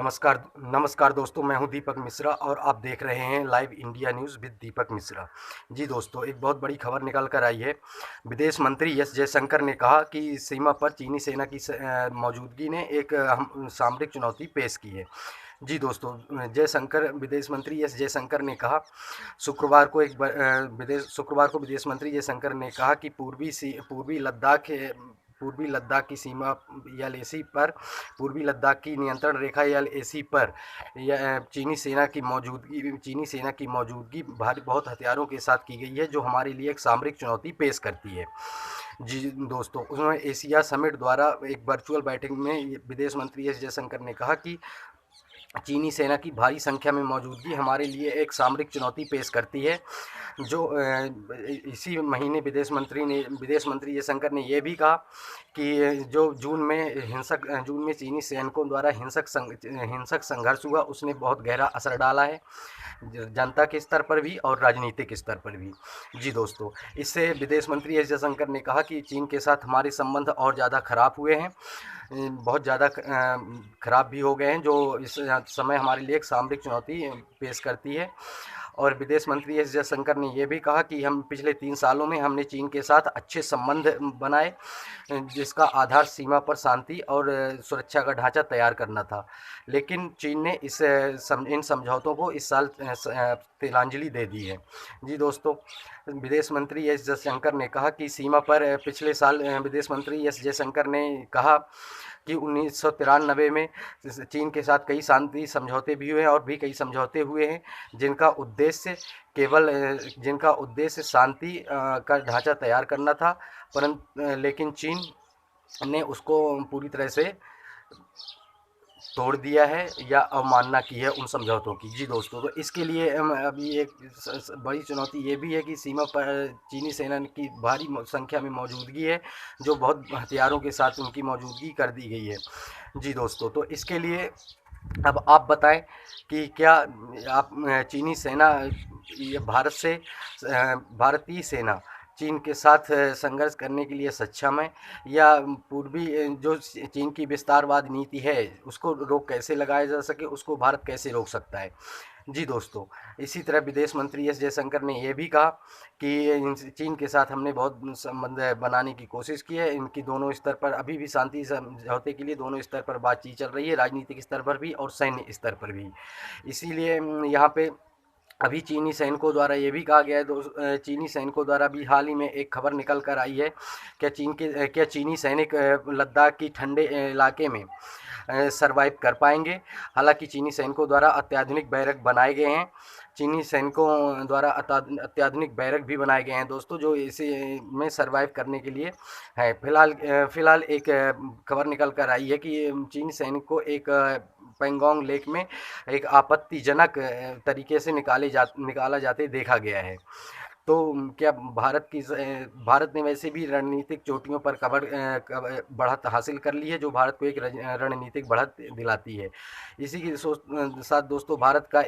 नमस्कार नमस्कार दोस्तों, मैं हूं दीपक मिश्रा और आप देख रहे हैं लाइव इंडिया न्यूज़ विद दीपक मिश्रा। जी दोस्तों, एक बहुत बड़ी खबर निकल कर आई है। विदेश मंत्री एस जयशंकर ने कहा कि सीमा पर चीनी सेना की मौजूदगी ने एक सामरिक चुनौती पेश की है। जी दोस्तों, जयशंकर विदेश मंत्री एस जयशंकर ने कहा शुक्रवार को विदेश मंत्री जयशंकर ने कहा कि पूर्वी लद्दाख की सीमा एलएसी पर पूर्वी लद्दाख की नियंत्रण रेखा एलएसी पर चीनी सेना की मौजूदगी भारी बहुत हथियारों के साथ की गई है, जो हमारे लिए एक सामरिक चुनौती पेश करती है। जी दोस्तों, उन्होंने एशिया समिट द्वारा एक वर्चुअल बैठक में विदेश मंत्री एस जयशंकर ने कहा कि चीनी सेना की भारी संख्या में मौजूदगी हमारे लिए एक सामरिक चुनौती पेश करती है। जो इसी महीने विदेश मंत्री जयशंकर ने यह भी कहा कि जो जून में चीनी सैनिकों द्वारा हिंसक संघर्ष हुआ, उसने बहुत गहरा असर डाला है जनता के स्तर पर भी और राजनीतिक स्तर पर भी। जी दोस्तों, इससे विदेश मंत्री एस जयशंकर ने कहा कि चीन के साथ हमारे संबंध और ज़्यादा खराब हुए हैं, बहुत ज़्यादा खराब भी हो गए हैं, जो इस समय हमारे लिए एक सामरिक चुनौती पेश करती है। और विदेश मंत्री एस जयशंकर ने यह भी कहा कि हम पिछले 3 सालों में हमने चीन के साथ अच्छे संबंध बनाए, जिसका आधार सीमा पर शांति और सुरक्षा का ढांचा तैयार करना था। लेकिन चीन ने इन समझौतों को इस साल तिलांजलि दे दी है। जी दोस्तों, विदेश मंत्री एस जयशंकर ने कहा कि सीमा पर पिछले साल विदेश मंत्री एस जयशंकर ने कहा कि 1993 में चीन के साथ कई शांति समझौते भी हुए हैं और भी कई समझौते हुए हैं, जिनका उद्देश्य शांति का ढांचा तैयार करना था, लेकिन चीन ने उसको पूरी तरह से तोड़ दिया है या अवमानना की है उन समझौतों की। जी दोस्तों, तो इसके लिए अभी एक बड़ी चुनौती ये भी है कि सीमा पर चीनी सेना की भारी संख्या में मौजूदगी है, जो बहुत हथियारों के साथ उनकी मौजूदगी कर दी गई है। जी दोस्तों, तो इसके लिए अब आप बताएं कि क्या आप चीनी सेना ये भारतीय सेना चीन के साथ संघर्ष करने के लिए सक्षम है, या जो चीन की विस्तारवाद नीति है उसको रोक कैसे लगाया जा सके, उसको भारत कैसे रोक सकता है। जी दोस्तों, इसी तरह विदेश मंत्री एस जयशंकर ने यह भी कहा कि चीन के साथ हमने बहुत संबंध बनाने की कोशिश की है। इनकी दोनों स्तर पर अभी भी शांति समझौते के लिए दोनों स्तर पर बातचीत चल रही है, राजनीतिक स्तर पर भी और सैन्य स्तर पर भी। इसीलिए यहाँ पे अभी चीनी सैनिकों द्वारा ये भी कहा गया है, चीनी सैनिकों द्वारा भी हाल ही में एक खबर निकल कर आई है, क्या चीनी सैनिक लद्दाख की ठंडे इलाके में सरवाइव कर पाएंगे। हालांकि चीनी सैनिकों द्वारा अत्याधुनिक बैरक बनाए गए हैं, चीनी सैनिकों द्वारा अत्याधुनिक बैरक भी बनाए गए हैं दोस्तों, जो इसे में सरवाइव करने के लिए है। फिलहाल एक खबर निकल कर आई है कि चीनी सैनिक को एक पेंगोंग लेक में एक आपत्तिजनक तरीके से निकाला जाते देखा गया है। तो क्या भारत ने वैसे भी रणनीतिक चोटियों पर बढ़त हासिल कर ली है, जो भारत को एक रणनीतिक बढ़त दिलाती है। इसी के साथ दोस्तों, भारत का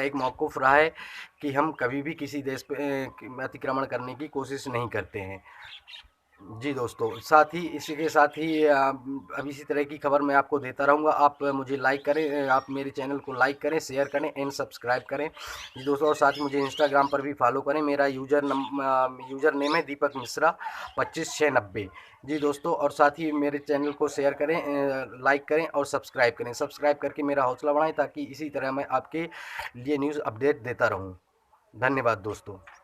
एक मौक़िफ़ रहा है कि हम कभी भी किसी देश पे अतिक्रमण करने की कोशिश नहीं करते हैं। जी दोस्तों, इसी के साथ ही अब इसी तरह की खबर मैं आपको देता रहूँगा। आप मुझे लाइक करें, आप मेरे चैनल को लाइक करें, शेयर करें एंड सब्सक्राइब करें। जी दोस्तों, और साथ ही मुझे इंस्टाग्राम पर भी फॉलो करें। मेरा यूज़र नेम है दीपक मिश्रा 25690। जी दोस्तों, और साथ ही मेरे चैनल को शेयर करें, लाइक करें और सब्सक्राइब करें। सब्सक्राइब करके मेरा हौसला बढ़ाएँ, ताकि इसी तरह मैं आपके लिए न्यूज़ अपडेट देता रहूँ। धन्यवाद दोस्तों।